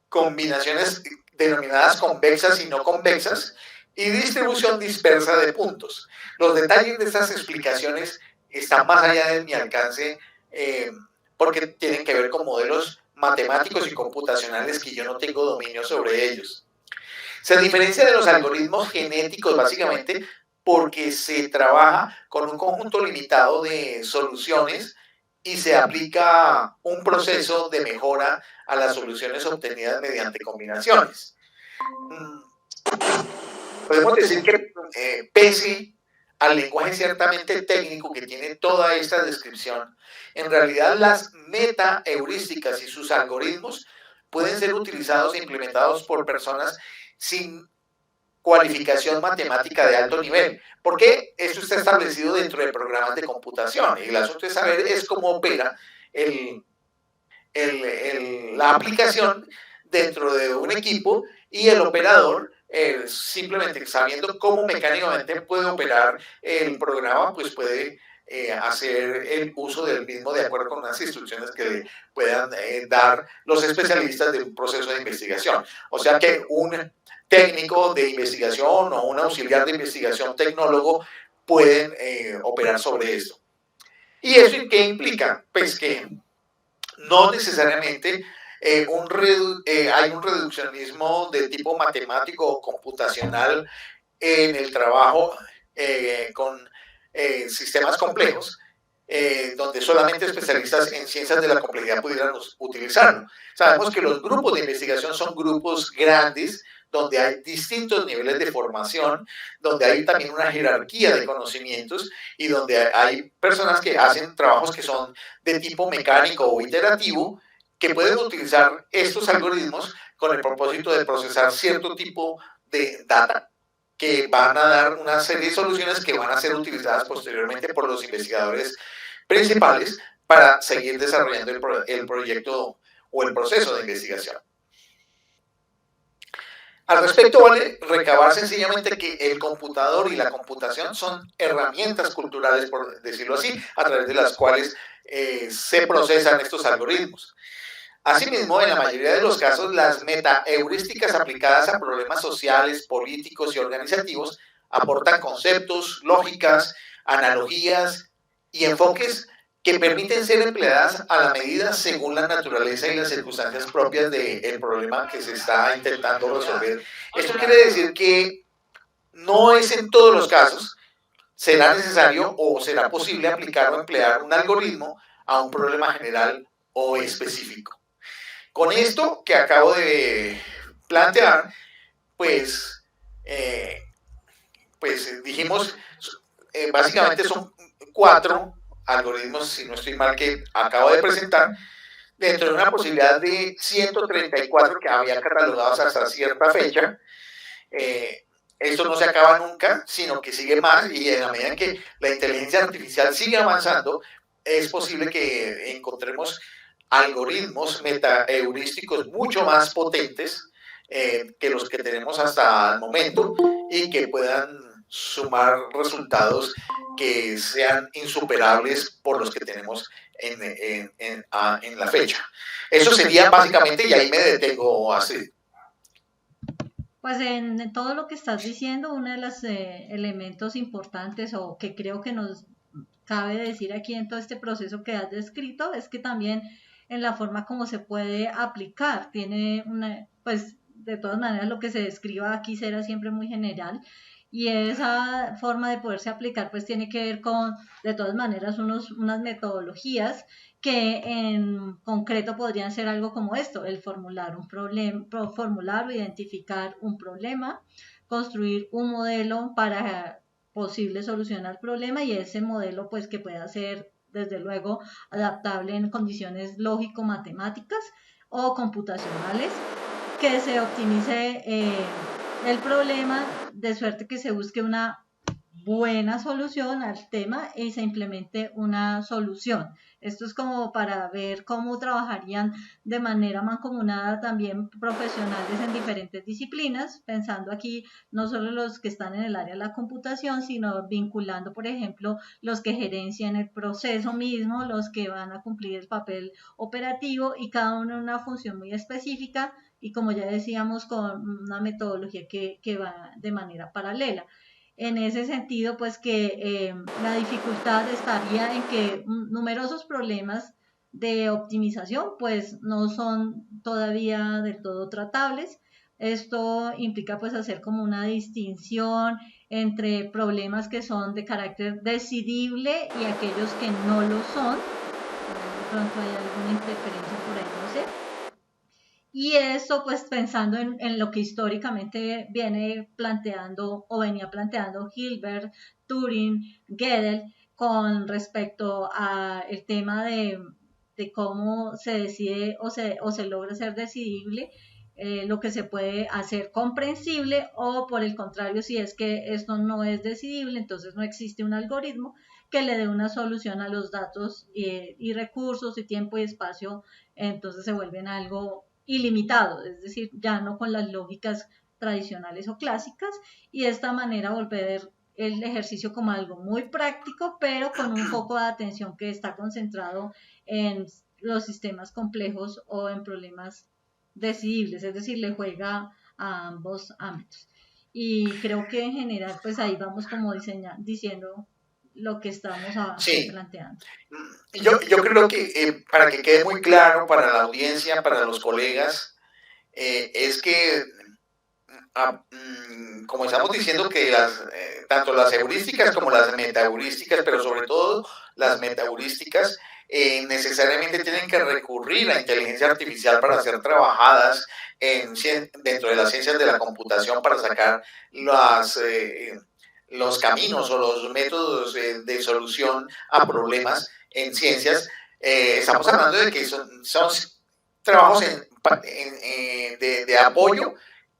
Speaker 2: combinaciones denominadas convexas y no convexas, y distribución dispersa de puntos. Los detalles de estas explicaciones están más allá de mi alcance porque tienen que ver con modelos matemáticos y computacionales que yo no tengo dominio sobre ellos. Se diferencia de los algoritmos genéticos básicamente porque se trabaja con un conjunto limitado de soluciones y se aplica un proceso de mejora a las soluciones obtenidas mediante combinaciones. Podemos decir que pese al lenguaje ciertamente técnico que tiene toda esta descripción, en realidad las meta-heurísticas y sus algoritmos pueden ser utilizados e implementados por personas sin cualificación matemática de alto nivel, porque esto está establecido dentro de programas de computación y el asunto es saber cómo opera la aplicación dentro de un equipo y el operador simplemente sabiendo cómo mecánicamente puede operar el programa, pues puede hacer el uso del mismo de acuerdo con unas instrucciones que le puedan dar los especialistas de un proceso de investigación. O sea que un técnico de investigación o un auxiliar de investigación tecnólogo pueden operar sobre esto. ¿Y eso qué implica? Pues que no necesariamente hay un reduccionismo de tipo matemático o computacional en el trabajo con sistemas complejos, donde solamente especialistas en ciencias de la complejidad pudieran utilizarlo. Sabemos que los grupos de investigación son grupos grandes, donde hay distintos niveles de formación, donde hay también una jerarquía de conocimientos y donde hay personas que hacen trabajos que son de tipo mecánico o iterativo, que pueden utilizar estos algoritmos con el propósito de procesar cierto tipo de data que van a dar una serie de soluciones que van a ser utilizadas posteriormente por los investigadores principales para seguir desarrollando el proyecto o el proceso de investigación. Al respecto, vale recabar sencillamente que el computador y la computación son herramientas culturales, por decirlo así, a través de las cuales se procesan estos algoritmos. Asimismo, en la mayoría de los casos, las metaheurísticas aplicadas a problemas sociales, políticos y organizativos aportan conceptos, lógicas, analogías y enfoques que permiten ser empleadas a la medida según la naturaleza y las circunstancias propias del problema que se está intentando resolver. Esto quiere decir que no es en todos los casos será necesario o será posible aplicar o emplear un algoritmo a un problema general o específico. Con esto que acabo de plantear, pues dijimos, básicamente son 4 algoritmos, si no estoy mal, que acabo de presentar, dentro de una posibilidad de 134 que había catalogados hasta cierta fecha. Esto no se acaba nunca, sino que sigue más, y en la medida en que la inteligencia artificial sigue avanzando, es posible que encontremos algoritmos metaheurísticos mucho más potentes que los que tenemos hasta el momento y que puedan sumar resultados que sean insuperables por los que tenemos en la fecha. Eso sería básicamente, y ahí me detengo así.
Speaker 1: Pues en todo lo que estás diciendo, uno de los elementos importantes o que creo que nos cabe decir aquí en todo este proceso que has descrito es que también en la forma como se puede aplicar, tiene una, pues de todas maneras lo que se describa aquí será siempre muy general y esa forma de poderse aplicar pues tiene que ver con de todas maneras unas metodologías que en concreto podrían ser algo como esto, el formular un problema, formular o identificar un problema, construir un modelo para posible solución al problema y ese modelo pues que pueda ser desde luego adaptable en condiciones lógico-matemáticas o computacionales, que se optimice el problema de suerte que se busque una buena solución al tema y se implemente una solución. Esto es como para ver cómo trabajarían de manera mancomunada también profesionales en diferentes disciplinas, pensando aquí no solo los que están en el área de la computación, sino vinculando, por ejemplo, los que gerencian el proceso mismo, los que van a cumplir el papel operativo y cada uno en una función muy específica y como ya decíamos, con una metodología que va de manera paralela. En ese sentido, pues que la dificultad estaría en que numerosos problemas de optimización pues no son todavía del todo tratables. Esto implica pues hacer como una distinción entre problemas que son de carácter decidible y aquellos que no lo son. De pronto hay alguna interferencia por ahí, no sé. Y eso pues pensando en lo que históricamente viene planteando o venía planteando Hilbert, Turing, Gödel con respecto a el tema de cómo se decide o se logra ser decidible, lo que se puede hacer comprensible o por el contrario si es que esto no es decidible entonces no existe un algoritmo que le dé una solución a los datos y recursos y tiempo y espacio, entonces se vuelven algo ilimitado, es decir, ya no con las lógicas tradicionales o clásicas y de esta manera volver el ejercicio como algo muy práctico, pero con un foco de atención que está concentrado en los sistemas complejos o en problemas decidibles, es decir, le juega a ambos ámbitos. Y creo que en general, pues ahí vamos como diciendo lo que estamos planteando.
Speaker 2: Yo creo que para que quede muy claro para la audiencia, para los colegas, es que como estamos diciendo que tanto las heurísticas como las metaheurísticas, pero sobre todo las metaheurísticas, necesariamente tienen que recurrir a inteligencia artificial para ser trabajadas dentro de las ciencias de la computación para sacar los caminos o los métodos de solución a problemas en ciencias. Estamos hablando de que son trabajos de apoyo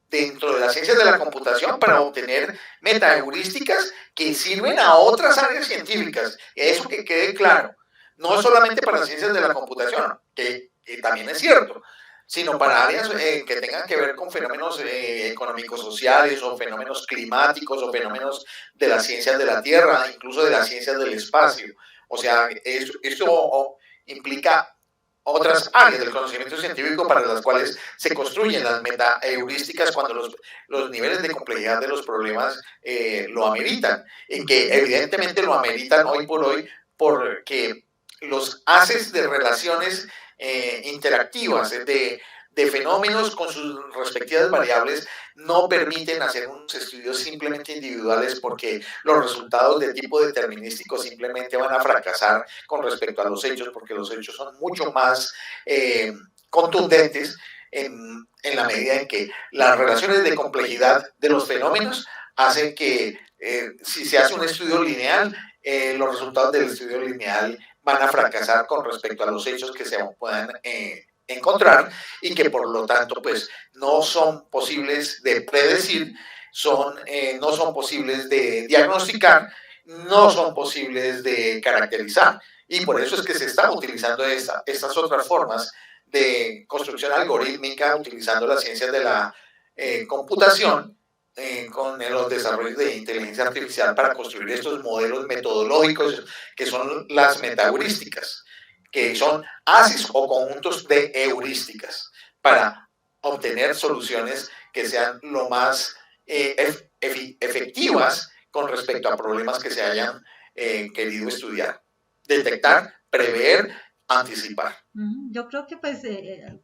Speaker 2: dentro de las ciencias de la computación para obtener metaheurísticas que sirven a otras áreas científicas. Eso que quede claro. No solamente para las ciencias de la computación, que también es cierto, sino para áreas que tengan que ver con fenómenos económicos sociales o fenómenos climáticos o fenómenos de las ciencias de la Tierra, incluso de las ciencias del espacio. O sea, esto implica otras áreas del conocimiento científico para las cuales se construyen las metaheurísticas cuando los niveles de complejidad de los problemas lo ameritan, y que evidentemente lo ameritan hoy por hoy porque los haces de relaciones interactivas de fenómenos con sus respectivas variables no permiten hacer unos estudios simplemente individuales, porque los resultados de tipo determinístico simplemente van a fracasar con respecto a los hechos, porque los hechos son mucho más contundentes en la medida en que las relaciones de complejidad de los fenómenos hacen que si se hace un estudio lineal, los resultados del estudio lineal van a fracasar con respecto a los hechos que se puedan encontrar, y que por lo tanto pues no son posibles de predecir, no son posibles de diagnosticar, no son posibles de caracterizar, y por eso es que se están utilizando estas otras formas de construcción algorítmica, utilizando las ciencias de la computación con los desarrollos de inteligencia artificial para construir estos modelos metodológicos que son las metaheurísticas, que son haces o conjuntos de heurísticas para obtener soluciones que sean lo más efectivas con respecto a problemas que se hayan querido estudiar, detectar, prever, anticipar.
Speaker 1: Yo creo que pues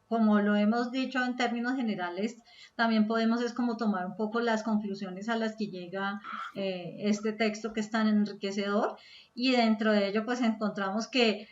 Speaker 1: como lo hemos dicho en términos generales, también podemos es como tomar un poco las conclusiones a las que llega este texto que es tan enriquecedor, y dentro de ello pues encontramos que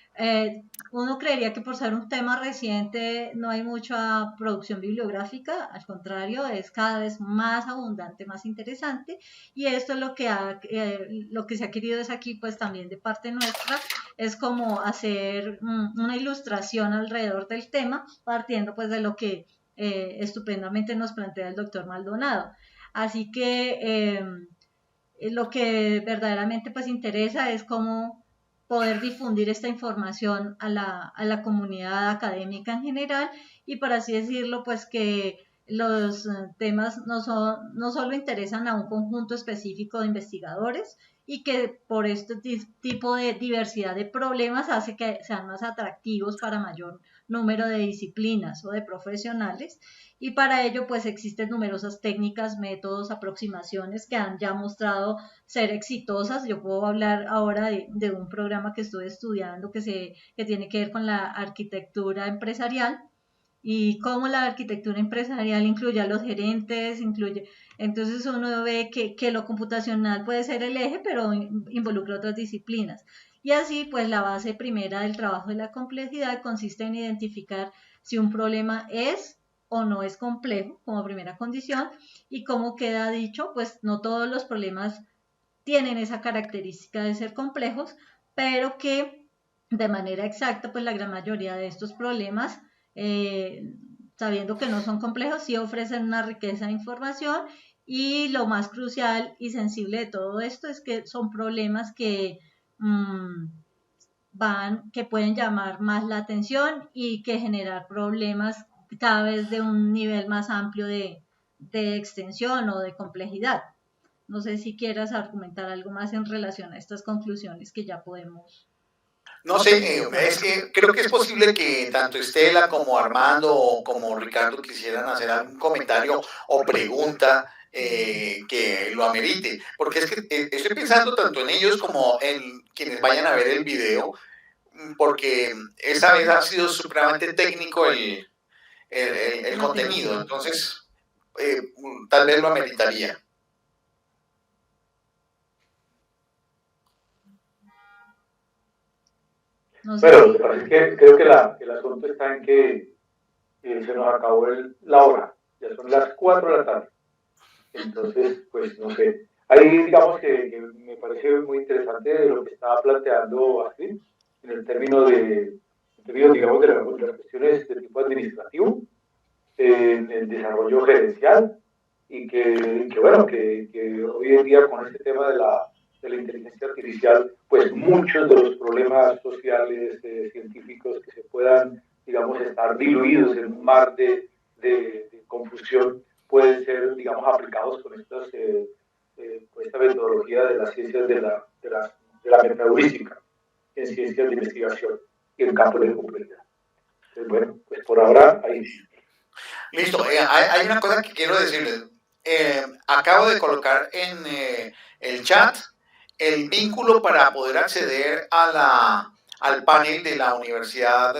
Speaker 1: uno creería que por ser un tema reciente no hay mucha producción bibliográfica, al contrario, es cada vez más abundante, más interesante, y esto es lo que se ha querido es aquí pues también de parte nuestra, es como hacer una ilustración alrededor del tema, partiendo pues de lo que estupendamente nos plantea el doctor Maldonado. Así que lo que verdaderamente pues interesa es cómo poder difundir esta información a la comunidad académica en general, y por así decirlo pues que los temas no solo interesan a un conjunto específico de investigadores, y que por este tipo de diversidad de problemas hace que sean más atractivos para mayor número de disciplinas o de profesionales, y para ello pues existen numerosas técnicas, métodos, aproximaciones que han ya mostrado ser exitosas. Yo puedo hablar ahora de un programa que estoy estudiando que tiene que ver con la arquitectura empresarial, y cómo la arquitectura empresarial incluye a los gerentes, entonces uno ve que lo computacional puede ser el eje, pero involucra otras disciplinas. Y así, pues la base primera del trabajo de la complejidad consiste en identificar si un problema es o no es complejo como primera condición, y como queda dicho, pues no todos los problemas tienen esa característica de ser complejos, pero que de manera exacta, pues la gran mayoría de estos problemas, sabiendo que no son complejos, sí ofrecen una riqueza de información, y lo más crucial y sensible de todo esto es que son problemas que que pueden llamar más la atención y que generar problemas cada vez de un nivel más amplio de extensión o de complejidad. No sé si quieras argumentar algo más en relación a estas conclusiones que ya podemos.
Speaker 2: No sé, es que creo que es posible que tanto Estela como Armando o como Ricardo quisieran hacer algún comentario o pregunta que lo amerite, porque es que estoy pensando tanto en ellos como en quienes vayan a ver el video, porque esta vez ha sido supremamente técnico el contenido, entonces tal vez lo ameritaría.
Speaker 1: No sé
Speaker 3: Bueno, lo que
Speaker 1: si...
Speaker 3: pasa es que creo que el asunto está en que se nos acabó la hora, ya son las 4 de la tarde. Entonces, pues no sé. Ahí digamos que me parece muy interesante lo que estaba planteando Astrid en el término digamos, de las cuestiones de tipo administrativo, en el desarrollo gerencial y bueno, que hoy en día con este tema de la inteligencia artificial, pues muchos de los problemas sociales, científicos que se puedan, digamos, estar diluidos en un mar de confusión, pueden ser, digamos, aplicados con con esta metodología de las ciencias de la metaheurística en ciencias de investigación y en campos de complejidad. Entonces, bueno, pues por ahora ahí.
Speaker 2: Listo, hay una cosa que quiero decirles. Acabo de colocar en el chat el vínculo para poder acceder al panel de la Universidad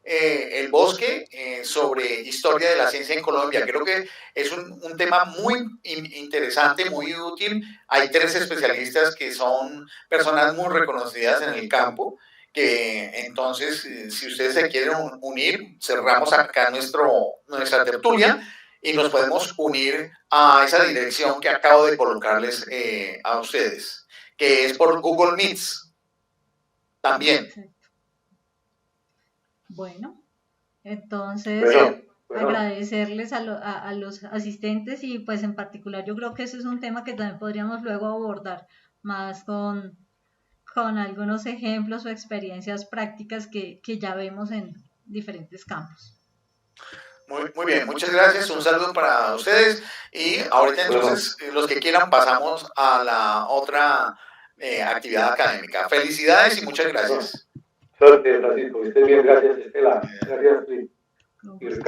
Speaker 2: El Bosque sobre historia de la ciencia en Colombia. Creo que es un tema muy interesante, muy útil. Hay 3 especialistas que son personas muy reconocidas en el campo, que entonces, si ustedes se quieren unir, cerramos acá nuestra tertulia y nos podemos unir a esa dirección que acabo de colocarles a ustedes, que es por Google Meets también.
Speaker 1: Perfecto. Bueno, entonces agradecerles a los asistentes y pues en particular yo creo que ese es un tema que también podríamos luego abordar más con algunos ejemplos o experiencias prácticas que ya vemos en diferentes campos.
Speaker 2: Muy bien, muchas gracias, un saludo para ustedes y ahorita entonces los que quieran pasamos a la otra actividad académica. Felicidades y muchas gracias.
Speaker 3: Suerte, Francisco, que estés bien, gracias Estela, gracias Ricardo.